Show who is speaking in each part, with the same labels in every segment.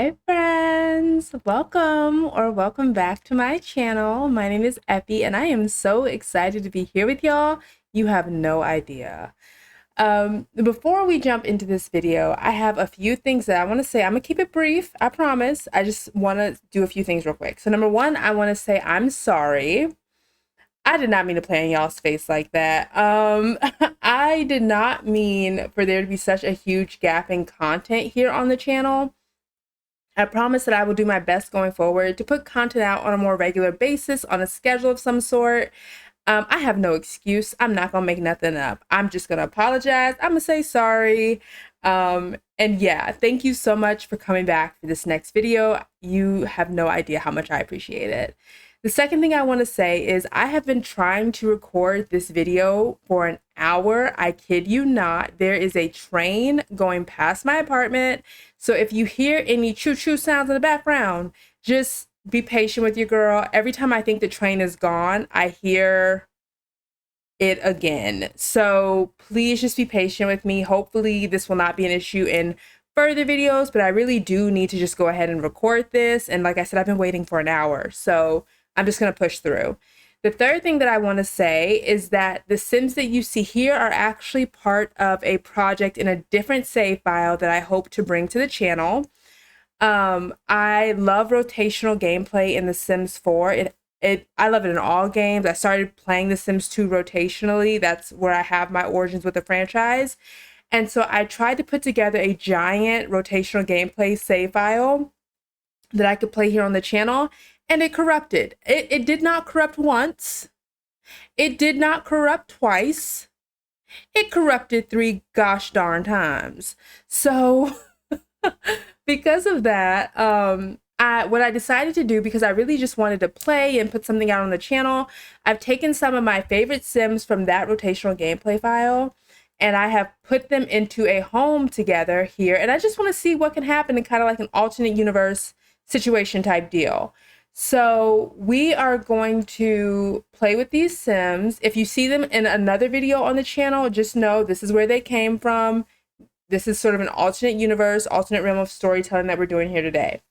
Speaker 1: Hi friends, welcome back to my channel. My name is Effie and I am so excited to be here with y'all. You have no idea. Before we jump into this video, I have a few things that I want to say. I'm gonna keep it brief, I promise. I just want to do a few things real quick. So number one, I want to say I'm sorry. I did not mean to play in y'all's face like that. I did not mean for there to be such a huge gap in content here on the channel. I promise that I will do my best going forward to put content out on a more regular basis, on a schedule of some sort. I have no excuse. I'm not gonna make nothing up. I'm just gonna apologize. I'm gonna say sorry. And yeah, thank you so much for coming back for this next video. You have no idea how much I appreciate it. The second thing I want to say is I have been trying to record this video for an hour. I kid you not. There is a train going past my apartment. So if you hear any choo-choo sounds in the background, just be patient with your girl. Every time I think the train is gone, I hear it again. So please just be patient with me. Hopefully this will not be an issue in further videos, but I really do need to just go ahead and record this. And like I said, I've been waiting for an hour. So I'm just going to push through. The third thing that I want to say is that the Sims that you see here are actually part of a project in a different save file that I hope to bring to the channel. I love rotational gameplay in The Sims 4. I love it in all games. I started playing The Sims 2 rotationally. That's where I have my origins with the franchise. And so I tried to put together a giant rotational gameplay save file that I could play here on the channel. And it corrupted. It did not corrupt once. It did not corrupt twice. It corrupted 3 gosh darn times. So because of that, what I decided to do, because I really just wanted to play and put something out on the channel, I've taken some of my favorite Sims from that rotational gameplay file and I have put them into a home together here. And I just want to see what can happen in kind of like an alternate universe situation type deal. So we are going to play with these Sims. If you see them in another video on the channel, just know this is where they came from. This is sort of an alternate universe, alternate realm of storytelling that we're doing here today.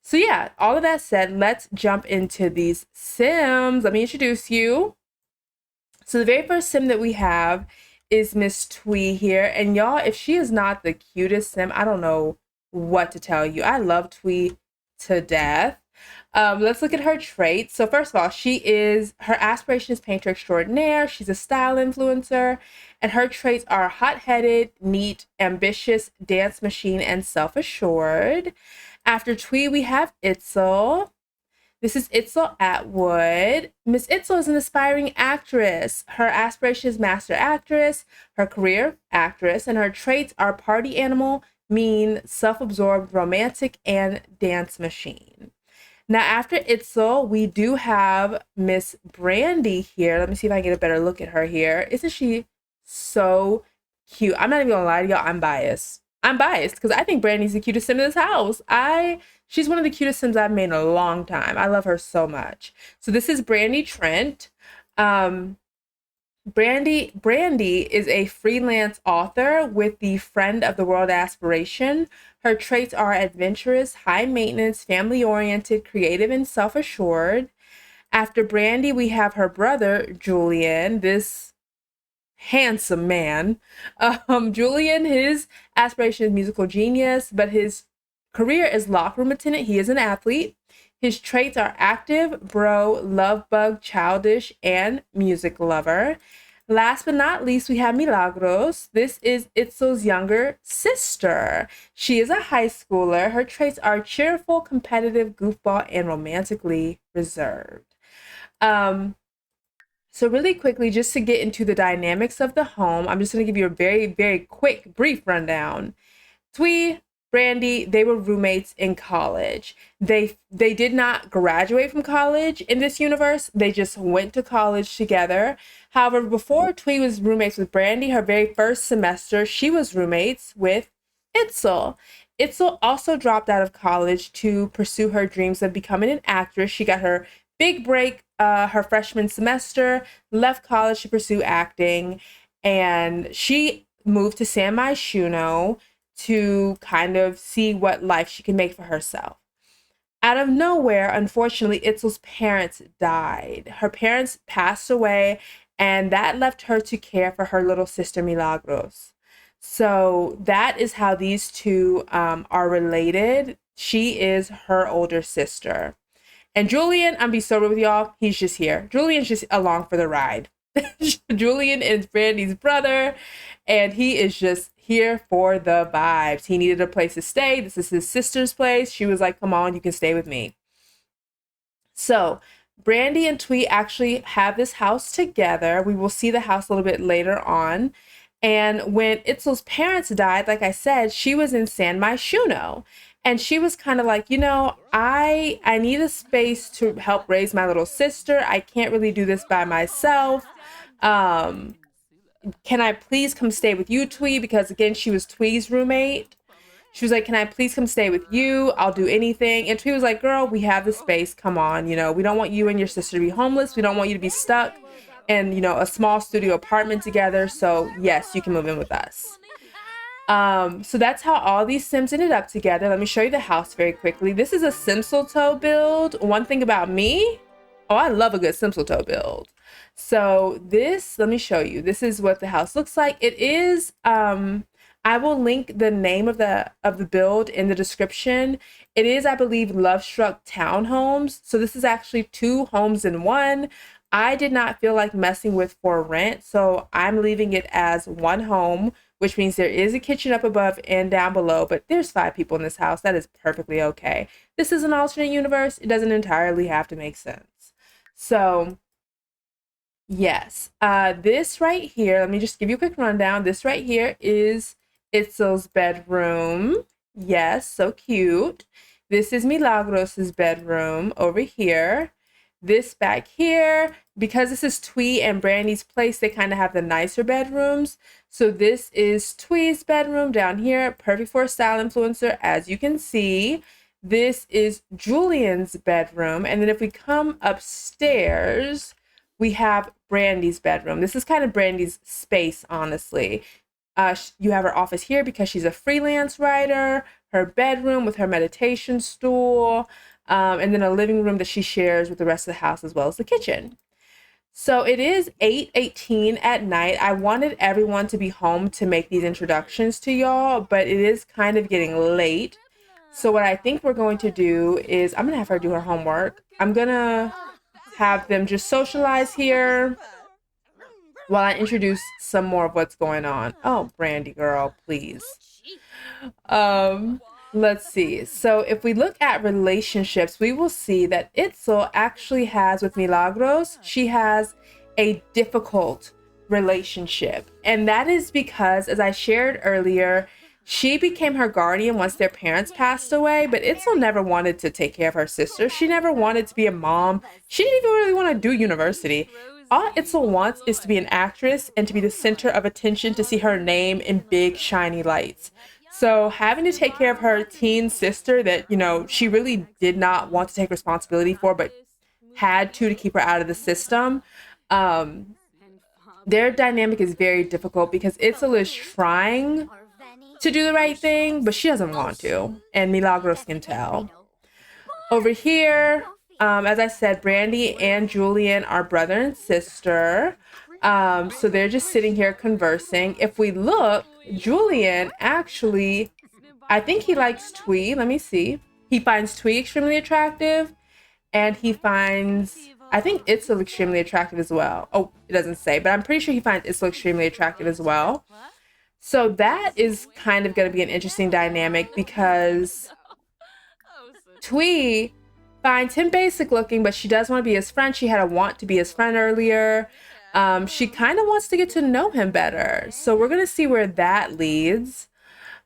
Speaker 1: So yeah, all of that said, let's jump into these Sims. Let me introduce you. So the very first Sim that we have is Miss Thuy here. And y'all, if she is not the cutest Sim, I don't know what to tell you. I love Thuy to death. Let's look at her traits. So first of all, her aspiration is painter extraordinaire. She's a style influencer, and her traits are hot-headed, neat, ambitious, dance machine, and self-assured. After Thuy, we have Itzel. This is Itzel Atwood. Miss Itzel is an aspiring actress. Her aspiration is master actress, her career, actress, and her traits are party animal, mean, self-absorbed, romantic, and dance machine. Now, after Itzel, we do have Miss Brandi here. Let me see if I can get a better look at her here. Isn't she so cute? I'm not even gonna lie to y'all, I'm biased. I'm biased because I think Brandy's the cutest Sim in this house. She's one of the cutest Sims I've made in a long time. I love her so much. So this is Brandi Trent. Brandi is a freelance author with the Friend of the World aspiration. Her traits are adventurous, high maintenance, family oriented, creative, and self assured. After Brandi, we have her brother, Julian, this handsome man. Julian, his aspiration is musical genius, but his career is locker room attendant. He is an athlete. His traits are active, bro, love bug, childish, and music lover. Last but not least, we have Milagros. This is Itzel's younger sister. She is a high schooler. Her traits are cheerful, competitive, goofball, and romantically reserved. So really quickly, just to get into the dynamics of the home, I'm just going to give you a very, very quick, brief rundown. Thuy, Brandi, they were roommates in college. They did not graduate from college in this universe. They just went to college together. However, before Thuy was roommates with Brandi, her very first semester, she was roommates with Itzel. Itzel also dropped out of college to pursue her dreams of becoming an actress. She got her big break her freshman semester, left college to pursue acting, and she moved to San Myshuno to kind of see what life she can make for herself. Out of nowhere, unfortunately, Itzel's parents died. Her parents passed away, and that left her to care for her little sister Milagros. So that is how these two are related. She is her older sister. And Julian, I'm be so real with y'all, he's just here. Julian's just along for the ride. Julian is Brandy's brother, and he is just here for the vibes. He needed a place to stay. This is his sister's place. She was like, come on, you can stay with me. So Brandy and Thuy actually have this house together. We will see the house a little bit later on. And when Itzel's parents died, like I said, she was in San Myshuno. And she was kind of like, you know, I need a space to help raise my little sister. I can't really do this by myself. Can I please come stay with you, Thuy? Because again, she was Thuy's roommate. She was like, can I please come stay with you? I'll do anything. And Thuy was like, girl, we have the space. Come on. You know, we don't want you and your sister to be homeless. We don't want you to be stuck in, you know, a small studio apartment together. So yes, you can move in with us. So that's how all these Sims ended up together. Let me show you the house very quickly. This is a Simsilto build. One thing about me, oh, I love a good Simsilto build. So this, let me show you. This is what the house looks like. It is, I will link the name of the build in the description. It is, I believe, Love Struck Townhomes. So this is actually 2 homes in one. I did not feel like messing with for rent, so I'm leaving it as 1 home, which means there is a kitchen up above and down below, but there's 5 people in this house. That is perfectly okay. This is an alternate universe. It doesn't entirely have to make sense. So yes, this right here, let me just give you a quick rundown. This right here is Itzel's bedroom. Yes, so cute. This is Milagros's bedroom over here. This back here, because this is Thuy and Brandy's place, they kind of have the nicer bedrooms. So this is Thuy's bedroom down here, perfect for a style influencer, as you can see. This is Julian's bedroom. And then if we come upstairs, we have Brandy's bedroom. This is kind of Brandy's space, honestly. You have her office here because she's a freelance writer, her bedroom with her meditation stool, and then a living room that she shares with the rest of the house as well as the kitchen. So it is 8:18 at night. I wanted everyone to be home to make these introductions to y'all, but it is kind of getting late. So what I think we're going to do is I'm going to have her do her homework. I'm going to have them just socialize here while I introduce some more of what's going on. Oh, Brandy girl, please. Let's see. So if we look at relationships, we will see that Itzel actually has with Milagros, she has a difficult relationship. And that is because, as I shared earlier, she became her guardian once their parents passed away, but Itzel never wanted to take care of her sister. She never wanted to be a mom. She didn't even really want to do university. All Itzel wants is to be an actress and to be the center of attention, to see her name in big, shiny lights. So having to take care of her teen sister that, you know, she really did not want to take responsibility for, but had to keep her out of the system, their dynamic is very difficult because Itzel is trying to do the right thing, but she doesn't want to, and Milagros can tell. Over here, as I said, Brandy and Julian are brother and sister. So they're just sitting here conversing. If we look, Julian actually, I think he likes Thuy. Let me see. He finds Thuy extremely attractive, and he finds, I think Itzel extremely attractive as well. Oh, it doesn't say, but I'm pretty sure he finds Itzel extremely attractive as well. So that is kind of going to be an interesting dynamic because Thuy finds him basic looking, but she does want to be his friend. She had a want to be his friend earlier. She kind of wants to get to know him better. So we're going to see where that leads.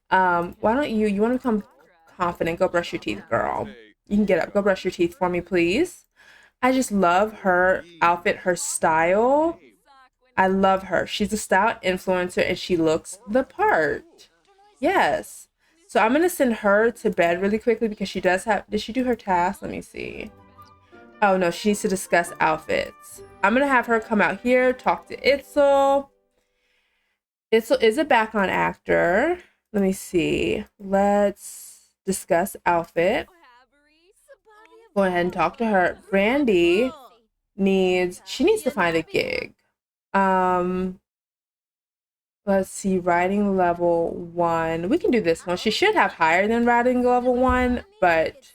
Speaker 1: Why don't you want to become confident? Go brush your teeth, girl. You can get up. Go brush your teeth for me, please. I just love her outfit, her style. I love her. She's a style influencer and she looks the part. Yes. So I'm going to send her to bed really quickly because she does have, did she do her task? Let me see. Oh no, she needs to discuss outfits. I'm going to have her come out here, talk to Itzel. Itzel is a background actor. Let me see. Let's discuss outfit. Go ahead and talk to her. Brandi she needs to find a gig. Let's see, writing level 1. We can do this one. She should have higher than writing level 1, but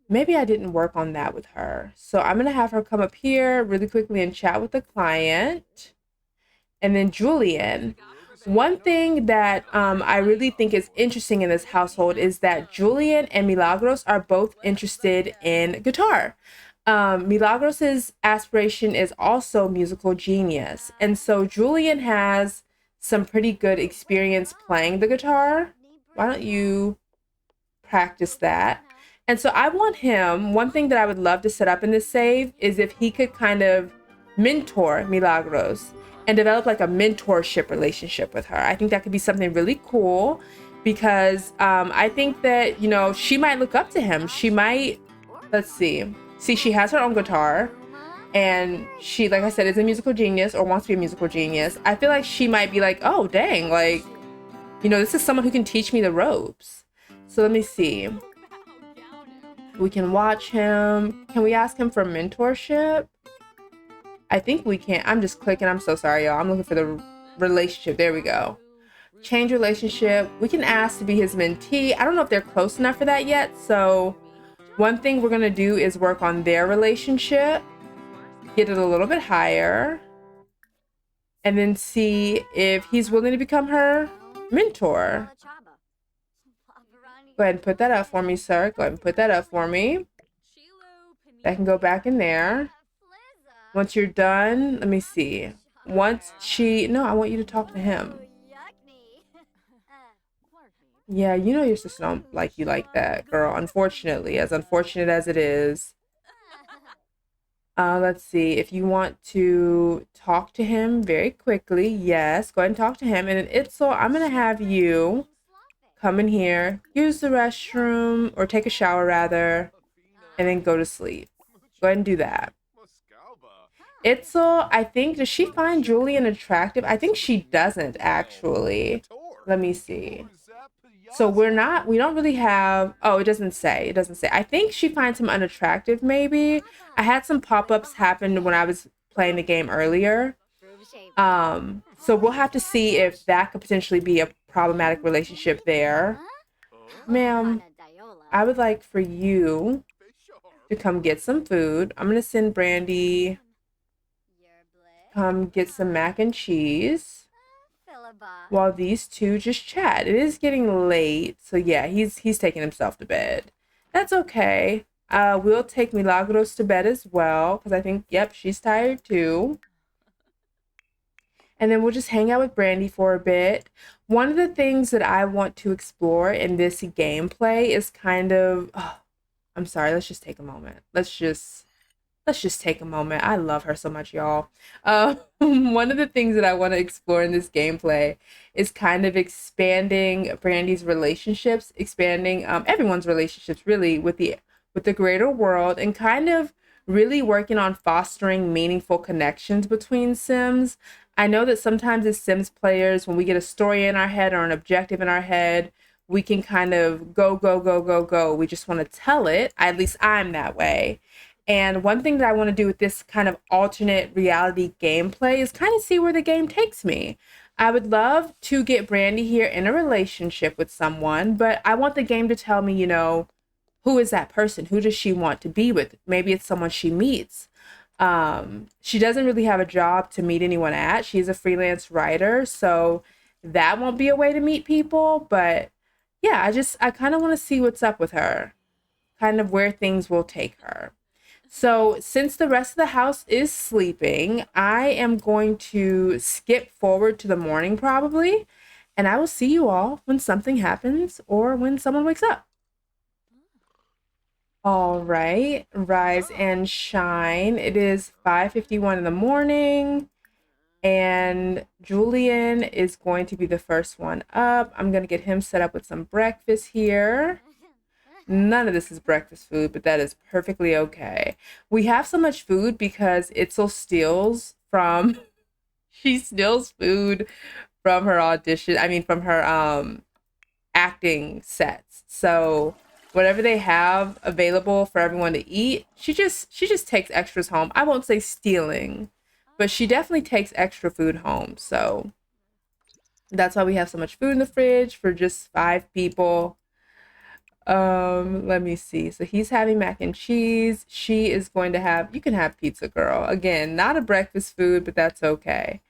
Speaker 1: maybe I didn't work on that with her. So I'm going to have her come up here really quickly and chat with the client. And then Julian. One thing that I really think is interesting in this household is that Julian and Milagros are both interested in guitar. Milagros's aspiration is also musical genius. And so Julian has some pretty good experience playing the guitar. Why don't you practice that? And so I want him, one thing that I would love to set up in this save is if he could kind of mentor Milagros and develop like a mentorship relationship with her. I think that could be something really cool because I think that, you know, she might look up to him. She might, let's see. See, she has her own guitar and she, like I said, is a musical genius or wants to be a musical genius. I feel like she might be like, oh, dang, like, you know, this is someone who can teach me the ropes. So let me see. We can watch him. Can we ask him for mentorship? I think we can. I'm just clicking. I'm so sorry, y'all. I'm looking for the relationship. There we go. Change relationship. We can ask to be his mentee. I don't know if they're close enough for that yet. So one thing we're going to do is work on their relationship, get it a little bit higher, and then see if he's willing to become her mentor. Go ahead and put that up for me, sir. Go ahead and put that up for me. That can go back in there. Once you're done, let me see. Once no, I want you to talk to him. Yeah, you know your sister don't like you like that, girl. Unfortunately, as unfortunate as it is. Let's see. If you want to talk to him very quickly, yes, go ahead and talk to him. And then itzel, I'm going to have you come in here, use the restroom, or take a shower rather, and then go to sleep. Go ahead and do that. Itzel, I think, does she find Julian attractive? I think she doesn't, actually. Let me see. So we don't really have, oh, it doesn't say. I think she finds him unattractive, maybe. I had some pop-ups happen when I was playing the game earlier. So we'll have to see if that could potentially be a problematic relationship there. Ma'am, I would like for you to come get some food. I'm going to send Brandi come get some mac and cheese while these two just chat. It is getting late, so yeah, he's taking himself to bed. That's okay. We'll take Milagros to bed as well because I think, yep, she's tired too. And then we'll just hang out with Brandi for a bit. One of the things that I want to explore in this gameplay is kind of, oh, I'm sorry, let's just take a moment. Let's just take a moment. I love her so much, y'all. One of the things that I want to explore in this gameplay is kind of expanding Brandi's relationships, expanding everyone's relationships really with the greater world, and kind of really working on fostering meaningful connections between Sims. I know that sometimes as Sims players, when we get a story in our head or an objective in our head, we can kind of go, go, go, go, go. We just want to tell it. At least I'm that way. And one thing that I want to do with this kind of alternate reality gameplay is kind of see where the game takes me. I would love to get Brandi here in a relationship with someone, but I want the game to tell me, you know, who is that person? Who does she want to be with? Maybe it's someone she meets. She doesn't really have a job to meet anyone at. She's a freelance writer, so that won't be a way to meet people. But yeah, I kind of want to see what's up with her, kind of where things will take her. So since the rest of the house is sleeping, I am going to skip forward to the morning probably, and I will see you all when something happens or when someone wakes up. All right, rise and shine. It is 5:51 in the morning, and Julian is going to be the first one up. I'm going to get him set up with some breakfast here. None of this is breakfast food, but that is perfectly okay. We have so much food because Itzel steals from, she steals food from her audition. I mean, from her acting sets. So whatever they have available for everyone to eat, she just takes extras home. I won't say stealing, but she definitely takes extra food home. So that's why we have so much food in the fridge for just 5 people. Let me see. So he's having mac and cheese. She is going to have, you can have pizza, girl. Again, not a breakfast food, but that's okay.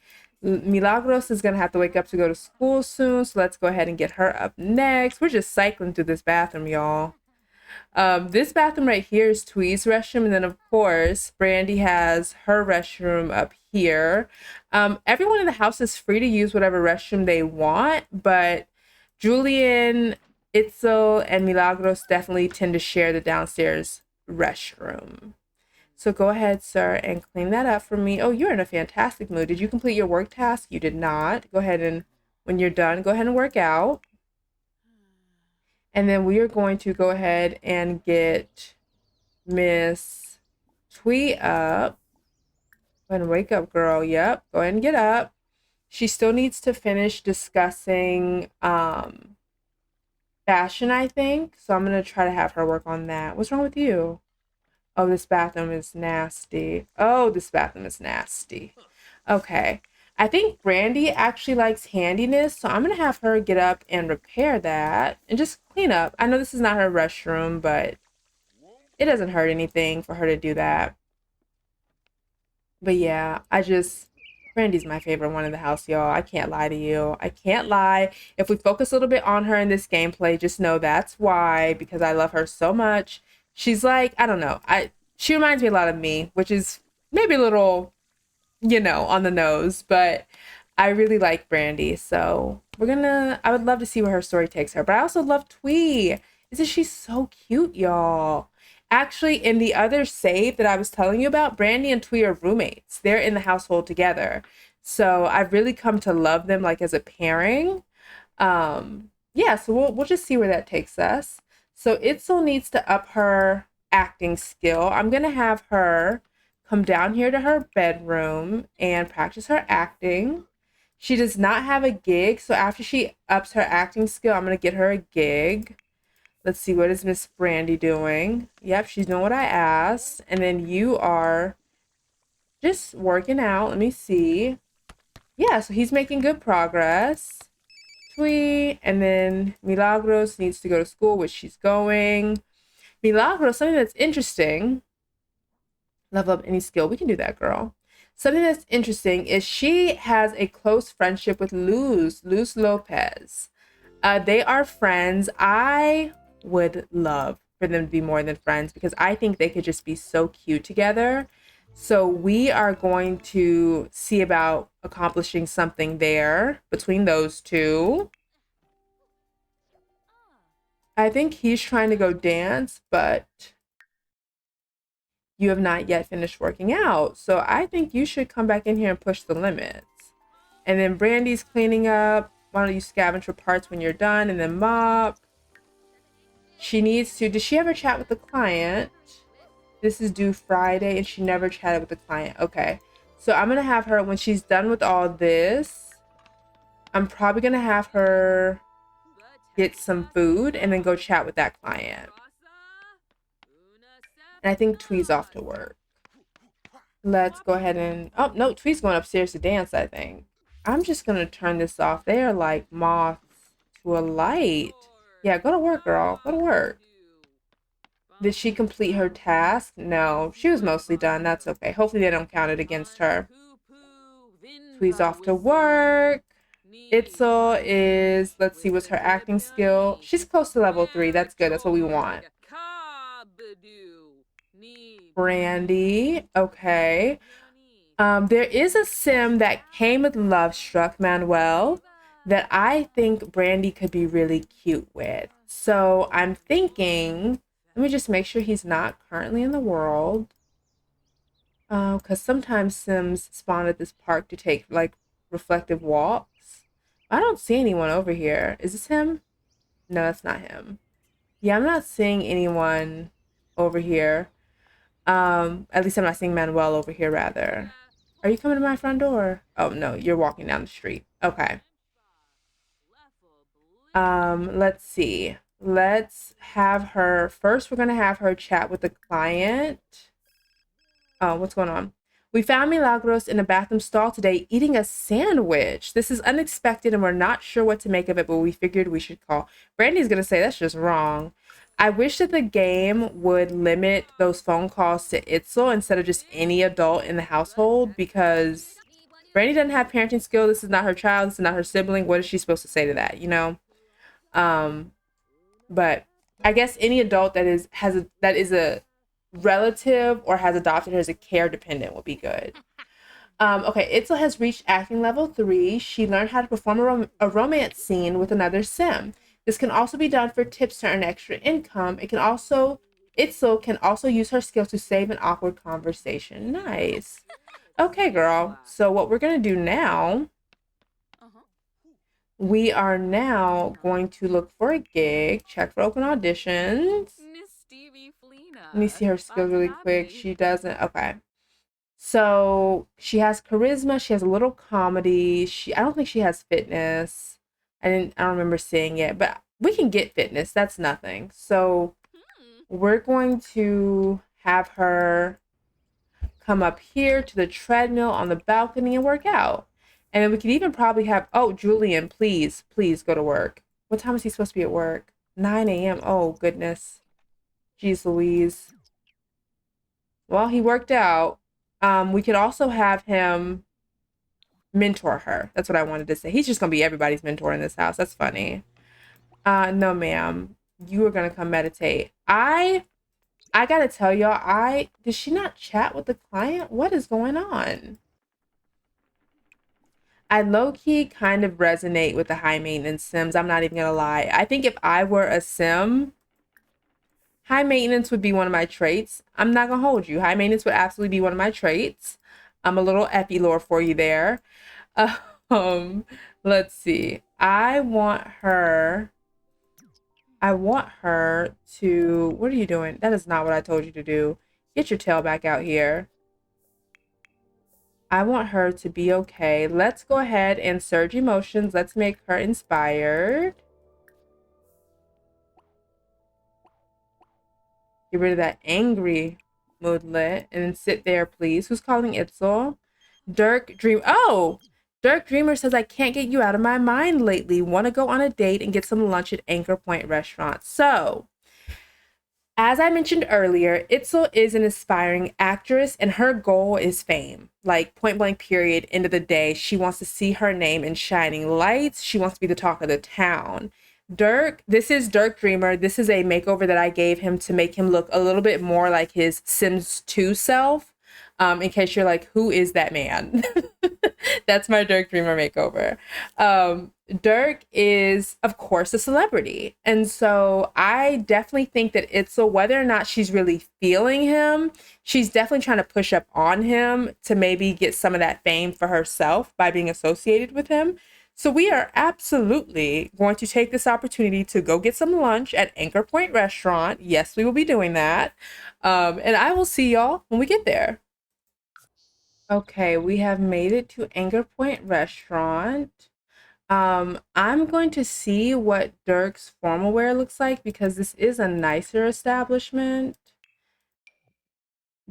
Speaker 1: Milagros is going to have to wake up to go to school soon. So let's go ahead and get her up next. We're just cycling through this bathroom, y'all. This bathroom right here is Thuy's restroom. And then, of course, Brandi has her restroom up here. Everyone in the house is free to use whatever restroom they want, but Julian, Itzel, and Milagros definitely tend to share the downstairs restroom. So go ahead, sir, and clean that up for me. Oh, you're in a fantastic mood. Did you complete your work task? You did not. Go ahead and, when you're done, go ahead and work out. And then we are going to go ahead and get Miss Thuy up. Go ahead and wake up, girl. Yep, go ahead and get up. She still needs to finish discussing fashion, I think. So I'm going to try to have her work on that. What's wrong with you? Oh, this bathroom is nasty. Oh, this bathroom is nasty. Okay. I think Brandi actually likes handiness, so I'm going to have her get up and repair that and just clean up. I know this is not her restroom, but it doesn't hurt anything for her to do that. But yeah, Brandy's my favorite one in the house, y'all. I can't lie to you. I can't lie. If we focus a little bit on her in this gameplay, just know that's why, because I love her so much. She's like, I don't know. She reminds me a lot of me, which is maybe a little, on the nose, but I really like Brandi. So I would love to see where her story takes her. But I also love Thuy. Isn't she so cute, y'all? Actually, in the other save that I was telling you about, Brandi and Thuy are roommates. They're in the household together. So I've really come to love them like as a pairing. Yeah, so we'll just see where that takes us. So Itzel needs to up her acting skill. I'm gonna have her come down here to her bedroom and practice her acting. She does not have a gig, so after she ups her acting skill, I'm gonna get her a gig. Let's see, what is Miss Brandi doing? Yep, she's doing what I asked. And then you are just working out. Let me see. Yeah, so he's making good progress. Thuy, and then Milagros needs to go to school, which she's going. Milagros, something that's interesting. Level up any skill. We can do that, girl. Something that's interesting is she has a close friendship with Luz Lopez. They are friends. I would love for them to be more than friends because I think they could just be so cute together. So we are going to see about accomplishing something there between those two. I think he's trying to go dance, but you have not yet finished working out. So I think you should come back in here and push the limits. And then Brandi's cleaning up. Why don't you scavenge for parts when you're done and then mop? She needs to, did she ever chat with the client? This is due Friday and she never chatted with the client. Okay. So I'm going to have her, when she's done with all this, I'm probably going to have her get some food and then go chat with that client. And I think Thuy's off to work. Let's go ahead and, oh, no, Thuy's going upstairs to dance, I think. I'm just going to turn this off. They are like moths to a light. Yeah, go to work, girl. Go to work. Did she complete her task? No, she was mostly done. That's okay. Hopefully they don't count it against her. Thuy's off to work. Itzel is, let's see, what's her acting skill? She's close to level 3. That's good. That's what we want. Brandi. Okay. There is a sim that came with Love Struck, Manuel, that I think Brandi could be really cute with. So I'm thinking, let me just make sure he's not currently in the world. Because sometimes sims spawn at this park to take like reflective walks. I don't see anyone over here. Is this him? No, that's not him. Yeah, I'm not seeing anyone over here. At least I'm not seeing Manuel over here, rather. Are you coming to my front door? Oh, no, you're walking down the street. Okay. Let's see. Let's have her first. We're gonna have her chat with the client. Oh, what's going on? We found Milagros in a bathroom stall today eating a sandwich. This is unexpected and we're not sure what to make of it, but we figured we should call. Brandy's gonna say that's just wrong. I wish that the game would limit those phone calls to Itzel instead of just any adult in the household because Brandy doesn't have parenting skill. This is not her child. This is not her sibling. What is she supposed to say to that, you know? Um, but I guess any adult that is a relative or has adopted her as a care dependent would be good. Okay, Itzel has reached acting level 3. She learned how to perform a romance scene with another sim. This can also be done for tips to earn extra income. Itzel can also use her skill to save an awkward conversation. Nice. Okay, girl. So what we're gonna do now, we are now going to look for a gig, check for open auditions. Let me see her skills really quick. She doesn't. Okay. So she has charisma. She has a little comedy. I don't think she has fitness. I don't remember seeing it, but we can get fitness. That's nothing. So we're going to have her come up here to the treadmill on the balcony and work out. And then we could even probably have, oh, Julian, please go to work. What time is he supposed to be at work? 9 a.m. Oh, goodness. Jeez Louise. Well, he worked out. We could also have him mentor her. That's what I wanted to say. He's just gonna be everybody's mentor in this house. That's funny. No, ma'am. You are gonna come meditate. I gotta tell y'all, did she not chat with the client? What is going on? I low-key kind of resonate with the high maintenance sims. I'm not even gonna lie. I think if I were a sim, high maintenance would be one of my traits. I'm not gonna hold you. High maintenance would absolutely be one of my traits. I'm a little epi lore for you there. Um, let's see. I want her to, what are you doing? That is not what I told you to do. Get your tail back out here. I want her to be okay. Let's go ahead and surge emotions. Let's make her inspired. Get rid of that angry moodlet and then sit there, please. Who's calling Itzel? Dirk Dream. Oh, Dirk Dreamer says I can't get you out of my mind lately. Want to go on a date and get some lunch at Anchor Point Restaurant. So, as I mentioned earlier, Itzel is an aspiring actress and her goal is fame. Like point blank period, end of the day, she wants to see her name in shining lights. She wants to be the talk of the town. This is Dirk Dreamer. This is a makeover that I gave him to make him look a little bit more like his Sims 2 self. In case you're like, who is that man? That's my Dirk Dreamer makeover. Dirk is, of course, a celebrity. And so I definitely think that Itzel, whether or not she's really feeling him, she's definitely trying to push up on him to maybe get some of that fame for herself by being associated with him. So we are absolutely going to take this opportunity to go get some lunch at Anchor Point Restaurant. Yes, we will be doing that. And I will see y'all when we get there. Okay, we have made it to Anchor Point Restaurant. I'm going to see what Dirk's formal wear looks like because this is a nicer establishment.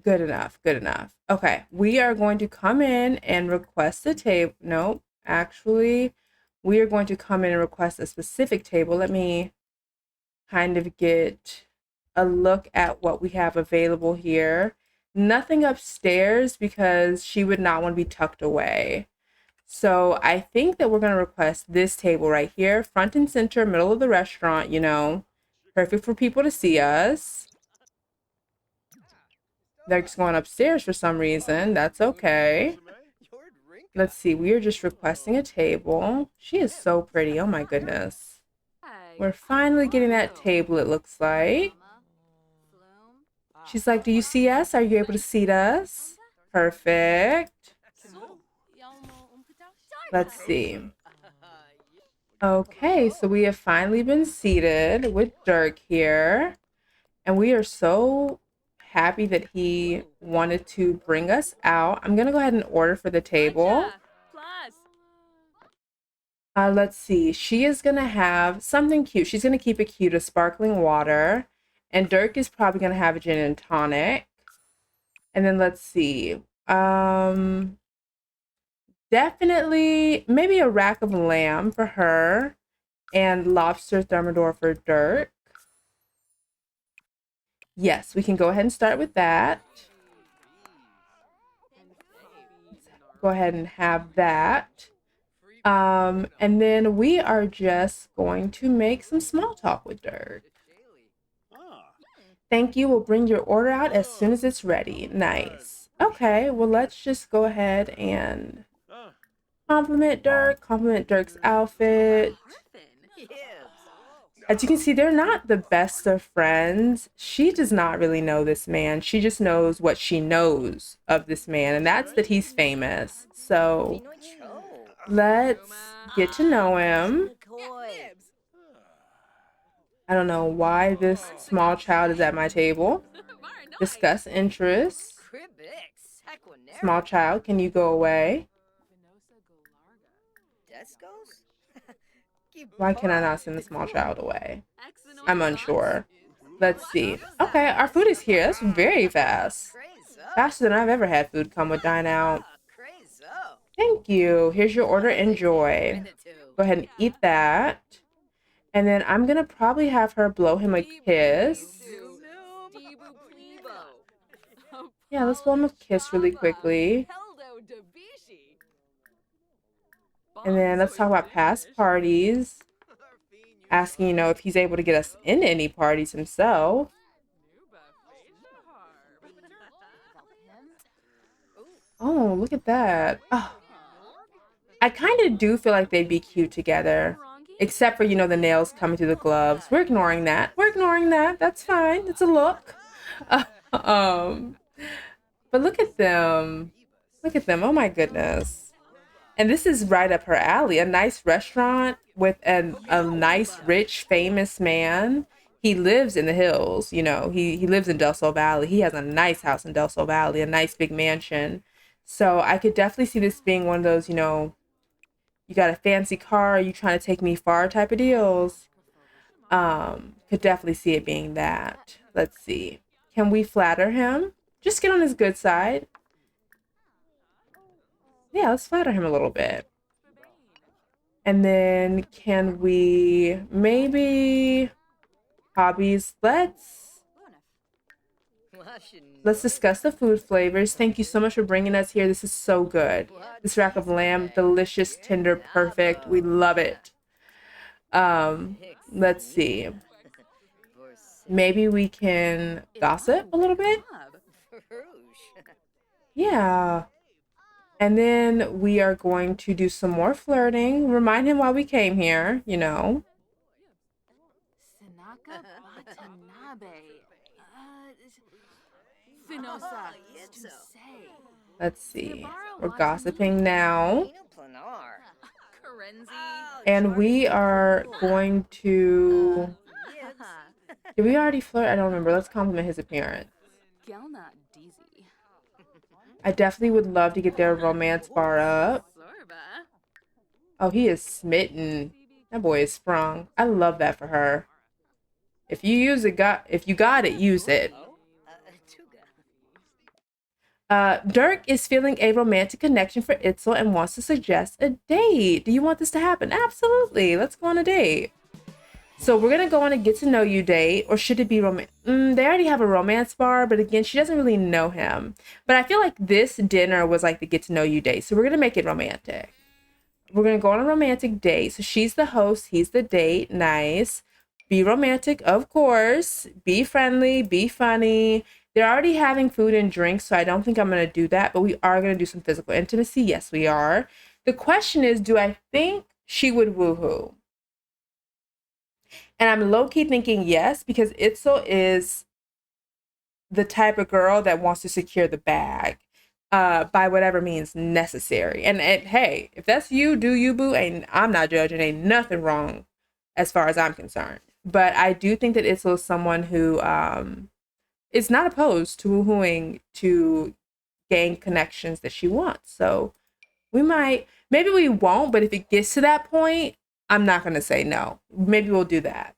Speaker 1: Good enough, good enough. Okay, we are going to come in and request a table. Nope, actually, we are going to come in and request a specific table. Let me kind of get a look at what we have available here. Nothing upstairs because she would not want to be tucked away. So I think that we're going to request this table right here, front and center, middle of the restaurant, you know, perfect for people to see us. They're just going upstairs for some reason. That's okay. Let's see. We are just requesting a table. She is so pretty. Oh my goodness. We're finally getting that table, it looks like. She's like, do you see us? Are you able to seat us? Perfect. Let's see. Okay, so we have finally been seated with Dirk here. And we are so happy that he wanted to bring us out. I'm going to go ahead and order for the table. Let's see. She is gonna have something cute. She's gonna keep it cute, a sparkling water. And Dirk is probably gonna have a gin and tonic. And then let's see. Definitely maybe a rack of lamb for her and lobster thermidor for Dirk. Yes, we can go ahead and start with that. Let's go ahead and have that. And then we are just going to make some small talk with Dirk. Thank you. We'll bring your order out as soon as it's ready. Nice. Okay, well, let's just go ahead and compliment Dirk's outfit. As you can see, they're not the best of friends. She does not really know this man. She just knows what she knows of this man, and that's that he's famous. So let's get to know him. I don't know why this small child is at my table. Discuss interests. Small child, can you go away? Why can I not send the small child away? I'm unsure. Let's see. Okay, our food is here. That's very fast. Faster than I've ever had food come with Dine Out. Thank you. Here's your order. Enjoy. Go ahead and eat that. And then I'm going to probably have her blow him a kiss. Yeah, let's blow him a kiss really quickly. And then let's talk about past parties. Asking, you know, if he's able to get us into any parties himself. Oh, look at that. Oh. I kind of do feel like they'd be cute together. Except for, you know, the nails coming through the gloves. We're ignoring that. We're ignoring that. That's fine. It's a look. Um, but look at them. Look at them. Oh my goodness. And this is right up her alley. A nice restaurant with a nice, rich, famous man. He lives in the hills, you know. He lives in Del Sol Valley. He has a nice house in Del Sol Valley, a nice big mansion. So I could definitely see this being one of those, you know, you got a fancy car, you trying to take me far type of deals. Could definitely see it being that. Let's see. Can we flatter him? Just get on his good side. Yeah, let's flatter him a little bit. And then can we maybe hobbies? Let's discuss the food flavors. Thank you so much for bringing us here. This is so good. This rack of lamb, delicious, tender, perfect. We love it. Let's see. Maybe we can gossip a little bit. Yeah. And then we are going to do some more flirting. Remind him why we came here, you know. Let's see. We're gossiping now. And we are going to... Did we already flirt? I don't remember. Let's compliment his appearance. I definitely would love to get their romance bar up. Oh, he is smitten. That boy is sprung. I love that for her. If you use it, if you got it, use it. Dirk is feeling a romantic connection for Itzel and wants to suggest a date. Do you want this to happen? Absolutely. Let's go on a date. So we're going to go on a get to know you date, or should it be romance? They already have a romance bar, but again, she doesn't really know him. But I feel like this dinner was like the get to know you date. So we're going to make it romantic. We're going to go on a romantic date. So she's the host. He's the date. Nice. Be romantic, of course. Be friendly. Be funny. They're already having food and drinks, so I don't think I'm going to do that. But we are going to do some physical intimacy. Yes, we are. The question is, do I think she would woohoo? And I'm low-key thinking yes, because Itzel is the type of girl that wants to secure the bag by whatever means necessary. And hey, if that's you, do you, boo. I'm not judging. Ain't nothing wrong as far as I'm concerned. But I do think that Itzel is someone who is not opposed to woohooing to gain connections that she wants. So We might, maybe we won't, but if it gets to that point, I'm not going to say no. Maybe we'll do that.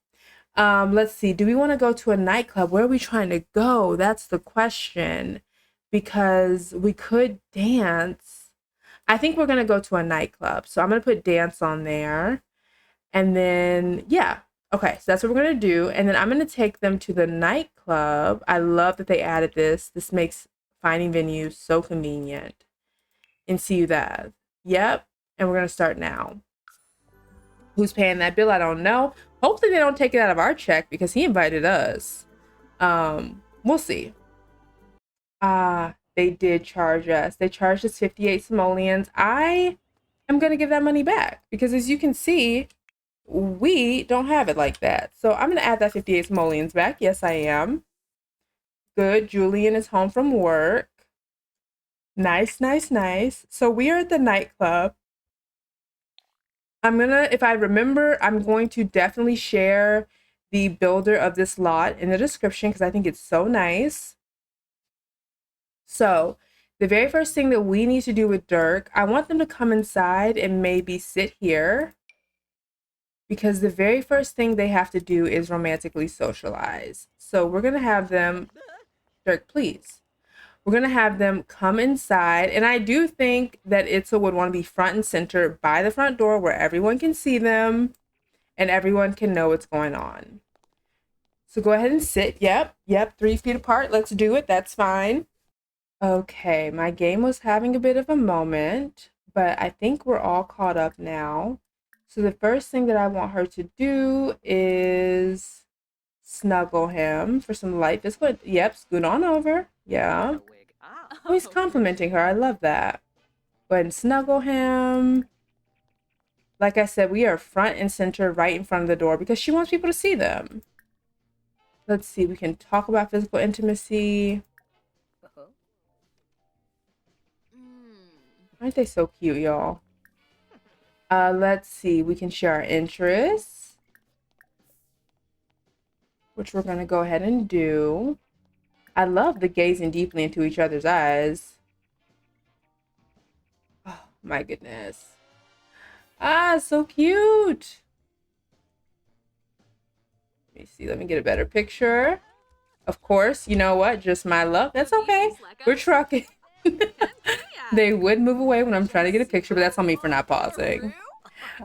Speaker 1: Let's see. Do we want to go to a nightclub? Where are we trying to go? That's the question. Because we could dance. I think we're going to go to a nightclub. So I'm going to put dance on there. And then, yeah. Okay, so that's what we're going to do. And then I'm going to take them to the nightclub. I love that they added this. This makes finding venues so convenient. And see you there. Yep. And we're going to start now. Who's paying that bill? I don't know. Hopefully they don't take it out of our check because he invited us. We'll see. They did charge us. They charged us 58 simoleons. I am going to give that money back because as you can see, we don't have it like that. So I'm going to add that 58 simoleons back. Yes, I am. Good. Julian is home from work. Nice, nice, nice. So we are at the nightclub. If I remember, I'm going to definitely share the builder of this lot in the description because I think it's so nice. So the very first thing that we need to do with Dirk, I want them to come inside and maybe sit here because the very first thing they have to do is romantically socialize. So we're going to have them, Dirk, please. We're going to have them come inside. And I do think that Itzel would want to be front and center by the front door where everyone can see them and everyone can know what's going on. So go ahead and sit. Yep. 3 feet apart. Let's do it. That's fine. Okay. My game was having a bit of a moment, but I think we're all caught up now. So the first thing that I want her to do is snuggle him for some light physical. Yep. Scoot on over. Yeah. Oh, he's complimenting her. I love that. Go ahead and snuggle him. Like I said, we are front and center right in front of the door because she wants people to see them. Let's see. We can talk about physical intimacy. Aren't they so cute, y'all? Let's see. We can share our interests, which we're going to go ahead and do. I love the gazing deeply into each other's eyes. Oh, my goodness. So cute. Let me see. Let me get a better picture. Of course, you know what? Just my luck. That's okay. We're trucking. They would move away when I'm trying to get a picture, but that's on me for not pausing.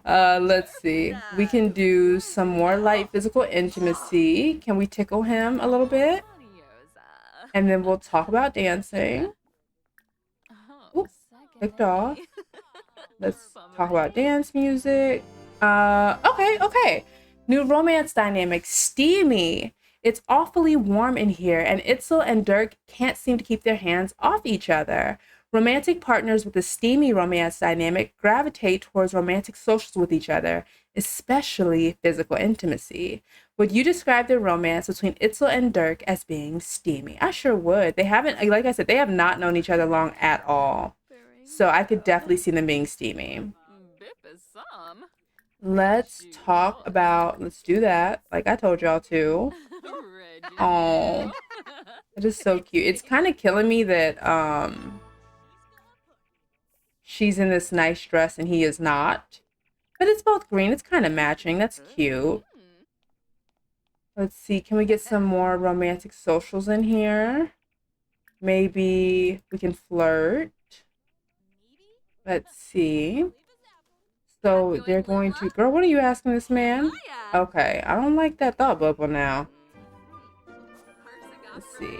Speaker 1: Let's see. We can do some more light physical intimacy. Can we tickle him a little bit? And then we'll talk about dancing. Ooh, clicked off. Let's talk about dance music. Okay. New romance dynamic, steamy. It's awfully warm in here, and Itzel and Dirk can't seem to keep their hands off each other. Romantic partners with a steamy romance dynamic gravitate towards romantic socials with each other, especially physical intimacy. Would you describe the romance between Itzel and Dirk as being steamy? I sure would. They haven't, like I said, they have not known each other long at all. So I could definitely see them being steamy. Let's do that. Like I told y'all to. Oh, it is so cute. It's kind of killing me that she's in this nice dress and he is not. But it's both green. It's kind of matching. That's cute. Let's see. Can we get some more romantic socials in here? Maybe we can flirt. Let's see. So they're going to... Girl, what are you asking this man? Okay. I don't like that thought bubble now. Let's see.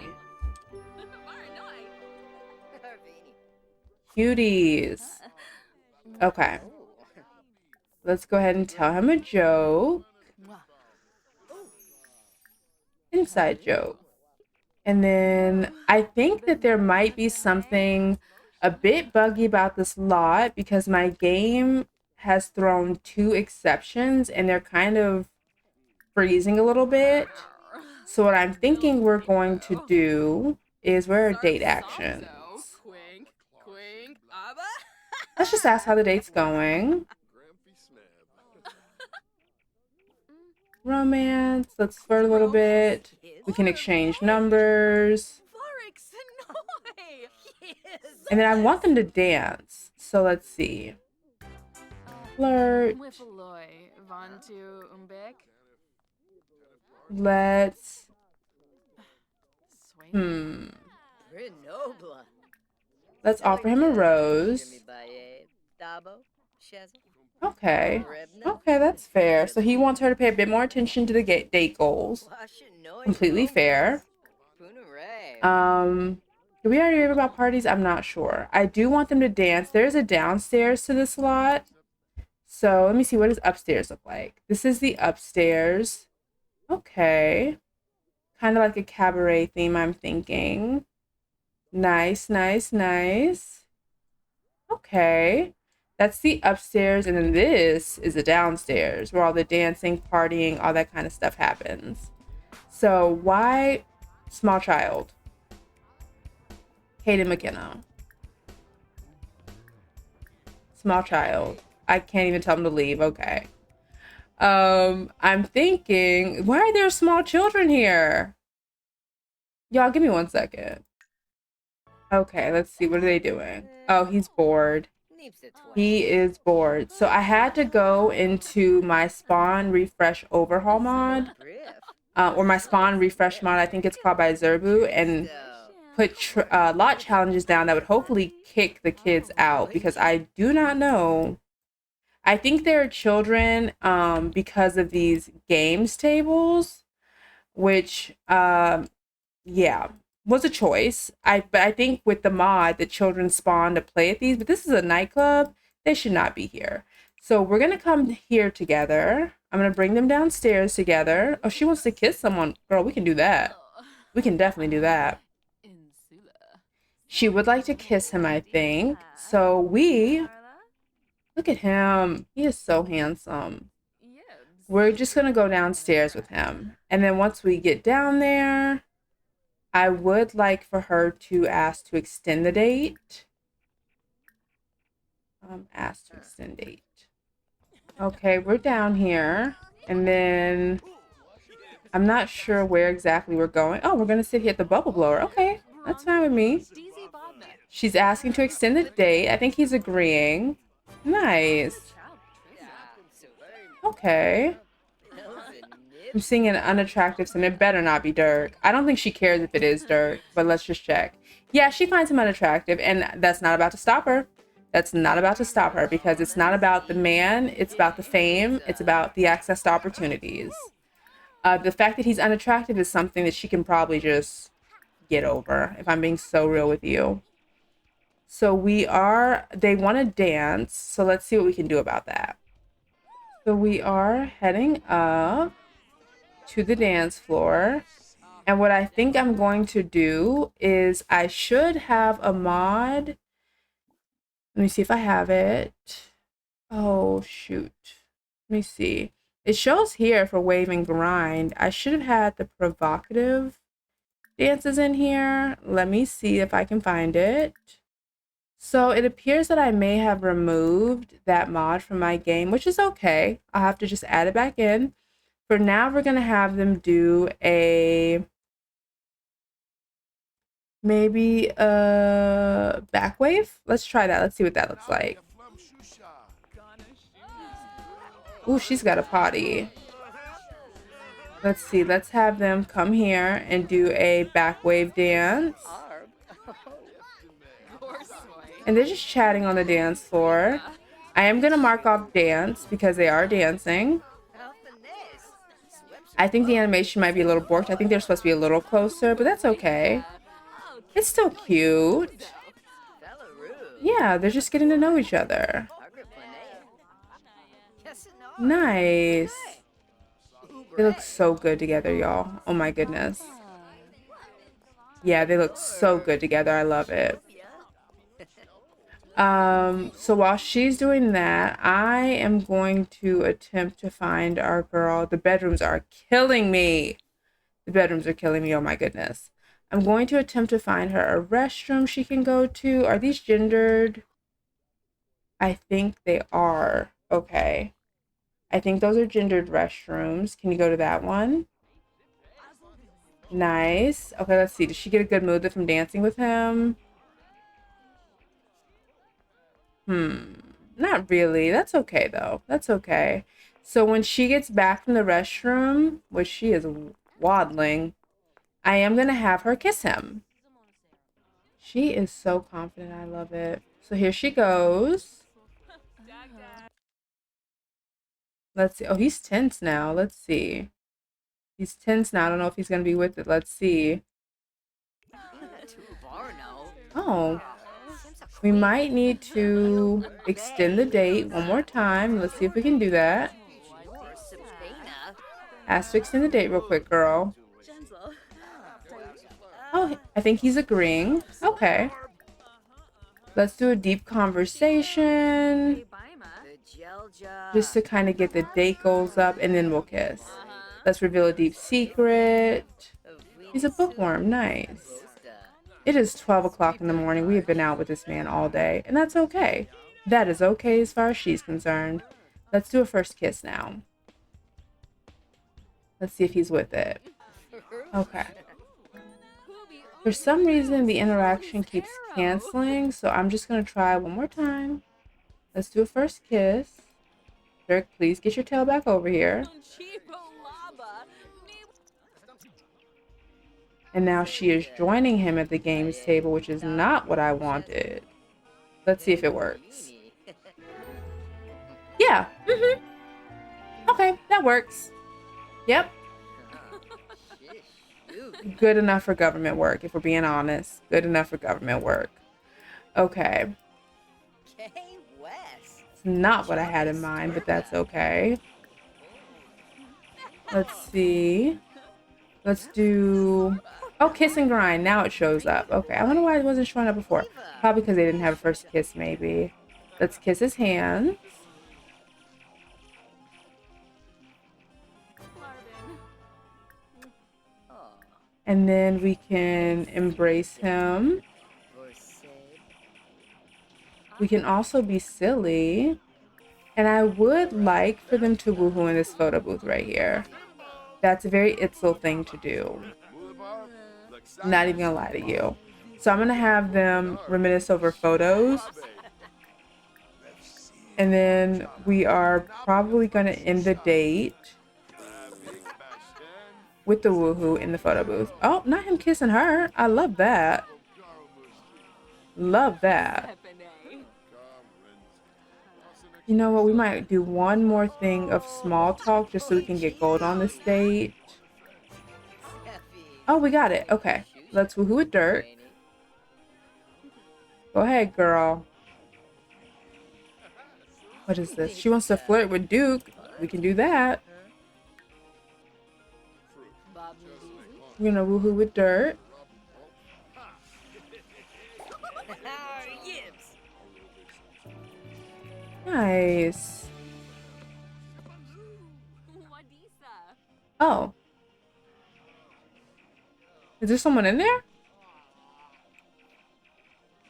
Speaker 1: Cuties. Okay. Let's go ahead and tell him a joke. Inside joke. And then I think that there might be something a bit buggy about this lot because my game has thrown 2 exceptions and they're kind of freezing a little bit. So what I'm thinking we're going to do is where are date actions? Let's just ask how the date's going. Romance. Let's flirt a little bit. We can exchange numbers. And then I want them to dance. So let's see. Flirt. Let's let's offer him a rose. Okay. Okay, that's fair. So he wants her to pay a bit more attention to the date goals. Completely fair. Did we already read about parties? I'm not sure. I do want them to dance. There's a downstairs to this lot. So let me see, what does upstairs look like? This is the upstairs. Okay. Kind of like a cabaret theme, I'm thinking. Nice, nice, nice. Okay. That's the upstairs, and then this is the downstairs where all the dancing, partying, all that kind of stuff happens. So why small child? Hayden McKenna. Small child. I can't even tell him to leave. Okay. I'm thinking, why are there small children here? Y'all, give me 1 second. Okay, let's see. What are they doing? Oh, he's bored. He is bored. So I had to go into my spawn refresh overhaul mod, or my spawn refresh mod, I think it's called by Zerbu, and put lot challenges down that would hopefully kick the kids out, because I do not know. I think there are children because of these games tables, which yeah, was a choice. But I think with the mod, the children spawn to play at these, but this is a nightclub. They should not be here. So we're gonna come here together. I'm gonna bring them downstairs together. Oh, she wants to kiss someone. Girl, we can do that. We can definitely do that. She would like to kiss him, I think. So look at him. He is so handsome. We're just gonna go downstairs with him. And then once we get down there, I would like for her to ask to extend the date. Ask to extend date. Okay, we're down here. And then I'm not sure where exactly we're going. Oh, we're gonna sit here at the bubble blower. Okay, that's fine with me. She's asking to extend the date. I think he's agreeing. Nice. Okay. I'm seeing an unattractive sim. It better not be Dirk. I don't think she cares if it is Dirk, but let's just check. Yeah, she finds him unattractive, and that's not about to stop her. That's not about to stop her, because it's not about the man. It's about the fame. It's about the access to opportunities. The fact that he's unattractive is something that she can probably just get over, if I'm being so real with you. So they want to dance. So let's see what we can do about that. So we are heading up to the dance floor. And what I think I'm going to do is I should have a mod. Let me see if I have it. Oh, shoot. Let me see. It shows here for wave and grind. I should have had the provocative dances in here. Let me see if I can find it. So it appears that I may have removed that mod from my game, which is okay. I'll have to just add it back in. For now, we're going to have them do maybe a back wave. Let's try that. Let's see what that looks like. Ooh, she's got a potty. Let's see. Let's have them come here and do a back wave dance. And they're just chatting on the dance floor. I am going to mark off dance because they are dancing. I think the animation might be a little borked. I think they're supposed to be a little closer, but that's okay. It's still cute. Yeah, they're just getting to know each other. Nice. They look so good together, y'all. Oh my goodness. Yeah, they look so good together. I love it. So while she's doing that, I am going to attempt to find our girl. The bedrooms are killing me. The bedrooms are killing me. Oh my goodness. I'm going to attempt to find her a restroom she can go to. Are these gendered? I think they are. Okay. I think those are gendered restrooms. Can you go to that one? Nice. Okay, let's see. Did she get a good mood from dancing with him? Not really. That's okay though. That's okay. So when she gets back from the restroom, which she is waddling, I am gonna have her kiss him. She is so confident. I love it. So here she goes. Let's see. Oh, he's tense now. Let's see. He's tense now. I don't know if he's gonna be with it. Let's see. Oh, we might need to extend the date one more time. Let's see if we can do that. Ask to extend the date real quick, girl. Oh, I think he's agreeing. Okay. Let's do a deep conversation. Just to kind of get the date goals up, and then we'll kiss. Let's reveal a deep secret. He's a bookworm. Nice. It is 12 o'clock in the morning. We have been out with this man all day, and that's okay. That is okay as far as she's concerned. Let's do a first kiss now. Let's see if he's with it. Okay. For some reason, the interaction keeps canceling, so I'm just going to try one more time. Let's do a first kiss. Dirk, please get your tail back over here. And now she is joining him at the games table, which is not what I wanted. Let's see if it works. Yeah. Okay, that works. Yep. Good enough for government work, if we're being honest. Good enough for government work. Okay. It's not what I had in mind, but that's okay. Let's see. Let's do... Oh, kiss and grind. Now it shows up. Okay, I wonder why it wasn't showing up before. Probably because they didn't have a first kiss, maybe. Let's kiss his hands. And then we can embrace him. We can also be silly. And I would like for them to woohoo in this photo booth right here. That's a very itzel thing to do. Not even gonna lie to you. So I'm gonna have them reminisce over photos. And then we are probably gonna end the date with the woohoo in the photo booth. Oh, not him kissing her. I love that. Love that. You know what? We might do one more thing of small talk just so we can get gold on this date. Oh, we got it. Okay. Let's woohoo with Dirk. Go ahead, girl. What is this? She wants to flirt with Duke. We can do that. We're gonna woohoo with Dirk. Nice. Oh. Is there someone in there?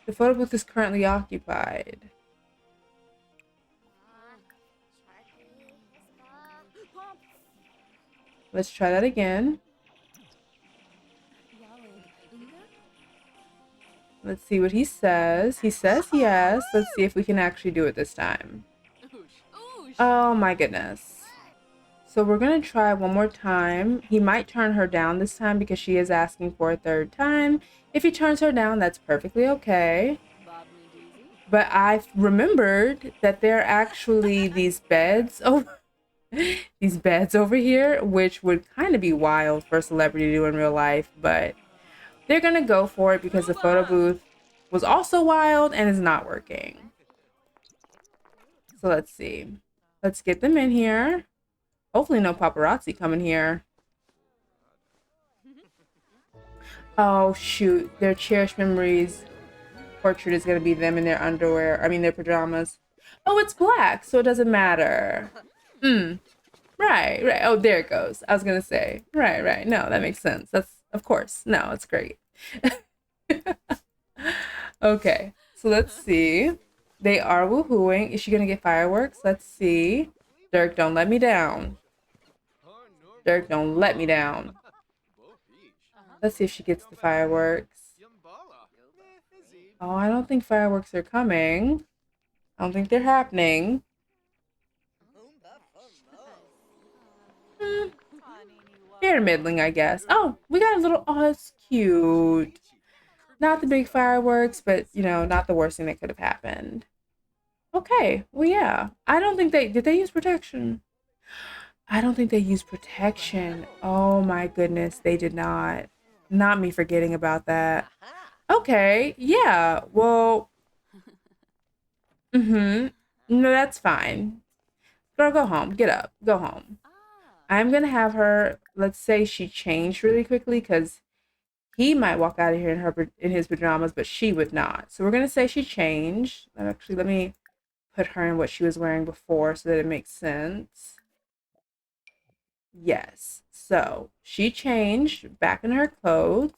Speaker 1: The photo booth is currently occupied. Let's try that again. Let's see what he says. He says yes. Let's see if we can actually do it this time. Oh my goodness. So we're going to try one more time. He might turn her down this time because she is asking for a third time. If he turns her down, that's perfectly okay. But I remembered that there are actually these beds over here, which would kind of be wild for a celebrity to do in real life, but they're gonna go for it because the photo booth was also wild and is not working. So let's see. Let's get them in here. Hopefully no paparazzi coming here. Oh shoot, their cherished memories portrait is gonna be them in their underwear. I mean their pajamas. Oh, it's black, so it doesn't matter. Right. Oh, there it goes. I was gonna say. Right. No, that makes sense. That's, of course. No, it's great. Okay, so let's see. They are woohooing. Is she gonna get fireworks? Let's see. Dirk, don't let me down. Dirk, don't let me down. Let's see if she gets the fireworks. Oh, I don't think fireworks are coming. I don't think they're happening. Hmm, fair middling, I guess. Oh, we got a little. Oh, it's cute. Not the big fireworks, but not the worst thing that could have happened. Okay, well, yeah. I don't think they did. They use protection. I don't think they used protection. Oh my goodness, they did not. Not me forgetting about that. Okay, yeah. Well, mm-hmm. No, that's fine. Girl, go home. Get up. Go home. I'm gonna have her. Let's say she changed really quickly because he might walk out of here in his pajamas, but she would not. So we're gonna say she changed. Actually, let me put her in what she was wearing before so that it makes sense. Yes. So she changed back in her clothes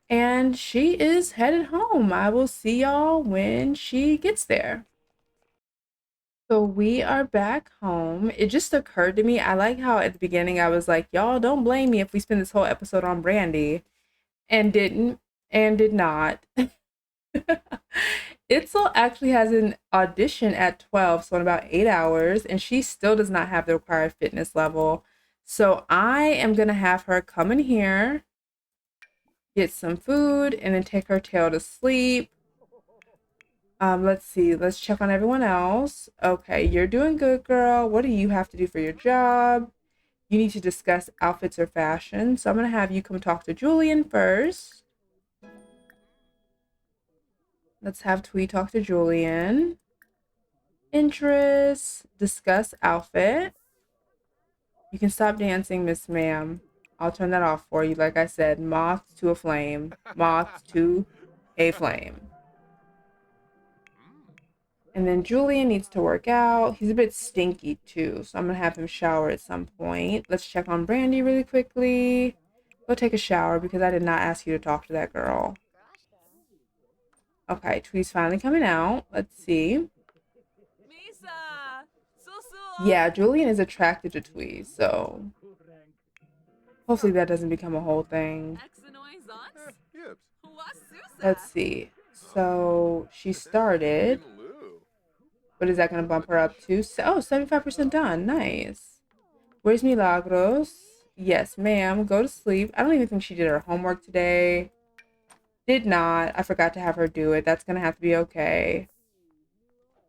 Speaker 1: and she is headed home. I will see y'all when she gets there. So we are back home. It just occurred to me. I like how at the beginning I was like, y'all don't blame me if we spend this whole episode on Brandy and didn't and did not. Itzel actually has an audition at 12, so in about 8 hours, and she still does not have the required fitness level. So I am gonna have her come in here, get some food, and then take her tail to sleep. Let's see. Let's check on everyone else. Okay, you're doing good, girl. What do you have to do for your job? You need to discuss outfits or fashion. So I'm gonna have you come talk to Julian first. Let's have Thuy talk to Julian. Interests, discuss outfit. You can stop dancing, Miss Ma'am. I'll turn that off for you. Like I said, moth to a flame. Moth to a flame. And then Julian needs to work out. He's a bit stinky too, so I'm gonna have him shower at some point. Let's check on Brandy really quickly. Go take a shower because I did not ask you to talk to that girl. Okay, Thuy's finally coming out. Let's see. Yeah, Julian is attracted to Thuy, so hopefully that doesn't become a whole thing. Let's see. So she started. What is that going to bump her up to? Oh, 75% done. Nice. Where's Milagros? Yes, ma'am. Go to sleep. I don't even think she did her homework today. Did not. I forgot to have her do it. That's going to have to be okay.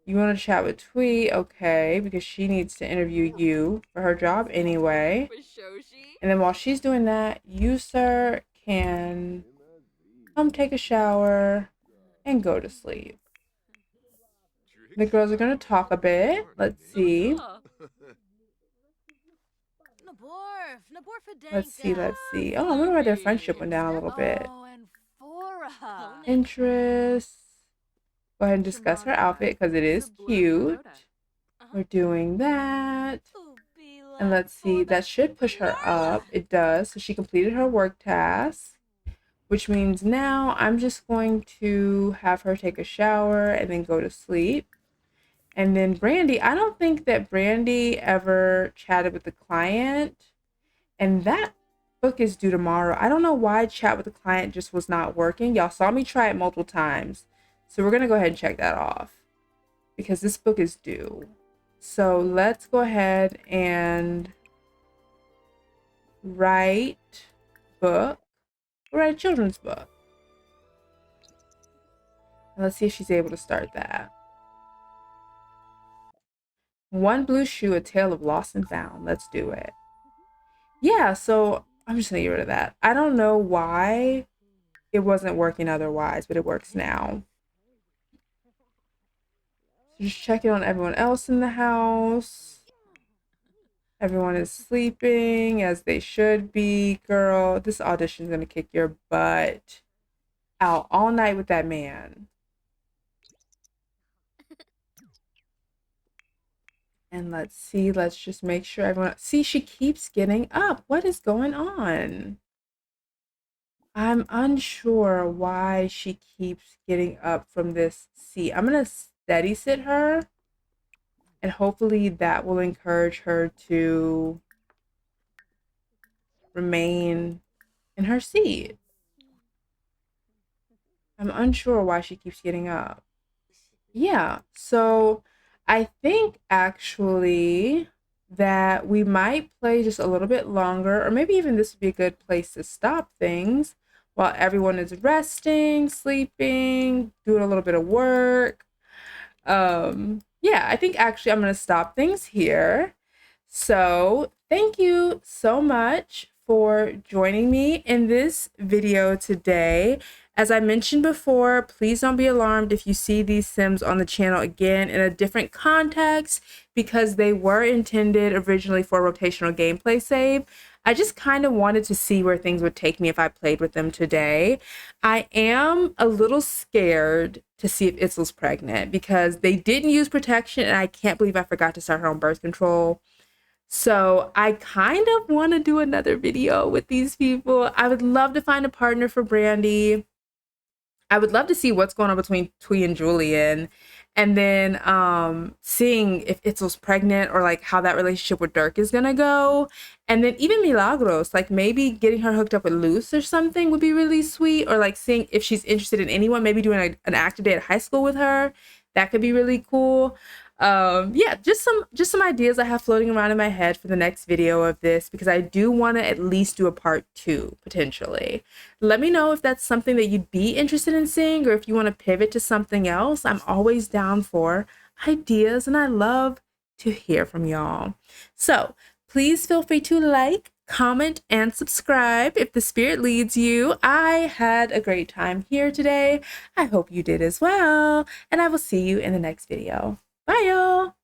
Speaker 1: You want to chat with Thuy? Okay, because she needs to interview you for her job anyway. And then while she's doing that, you, sir, can come take a shower and go to sleep. The girls are going to talk a bit. Let's see. Let's see. Oh, I wonder why their friendship went down a little bit. Interests. Go ahead and discuss her outfit because it is cute. We're doing that. And let's see. That should push her up. It does. So she completed her work task, which means now I'm just going to have her take a shower and then go to sleep. And then Brandy, I don't think that Brandy ever chatted with the client. And that book is due tomorrow. I don't know why chat with the client just was not working. Y'all saw me try it multiple times. So we're going to go ahead and check that off because this book is due. So let's go ahead and write book. Write a children's book. And let's see if she's able to start that. One blue shoe, a tale of lost and found. Let's do it. Yeah, so I'm just gonna get rid of that. I don't know why it wasn't working otherwise, but it works now. So just checking on everyone else in the house. Everyone is sleeping as they should be. Girl, this audition's gonna kick your butt. Out all night with that man. And let's see, let's just make sure everyone... See, she keeps getting up. What is going on? I'm unsure why she keeps getting up from this seat. I'm going to steady sit her. And hopefully that will encourage her to remain in her seat. I'm unsure why she keeps getting up. Yeah, so I think actually that we might play just a little bit longer, or maybe even this would be a good place to stop things while everyone is resting, sleeping, doing a little bit of work. Yeah, I think actually I'm gonna stop things here. So thank you so much for joining me in this video today. As I mentioned before, please don't be alarmed if you see these Sims on the channel again in a different context, because they were intended originally for a rotational gameplay save. I just kind of wanted to see where things would take me if I played with them today. I am a little scared to see if Itzel's pregnant because they didn't use protection, and I can't believe I forgot to start her on birth control. So I kind of want to do another video with these people. I would love to find a partner for Brandi. I would love to see what's going on between Thuy and Julian, and then seeing if Itzel's pregnant, or like how that relationship with Dirk is gonna go. And then even Milagros, like maybe getting her hooked up with Luz or something would be really sweet, or like seeing if she's interested in anyone, maybe doing an active day at high school with her. That could be really cool. Yeah, just some ideas I have floating around in my head for the next video of this, because I do want to at least do a part 2 potentially. Let me know if that's something that you'd be interested in seeing, or if you want to pivot to something else. I'm always down for ideas, and I love to hear from y'all. So please feel free to like, comment, and subscribe if the spirit leads you. I had a great time here today. I hope you did as well, and I will see you in the next video. Bye, y'all.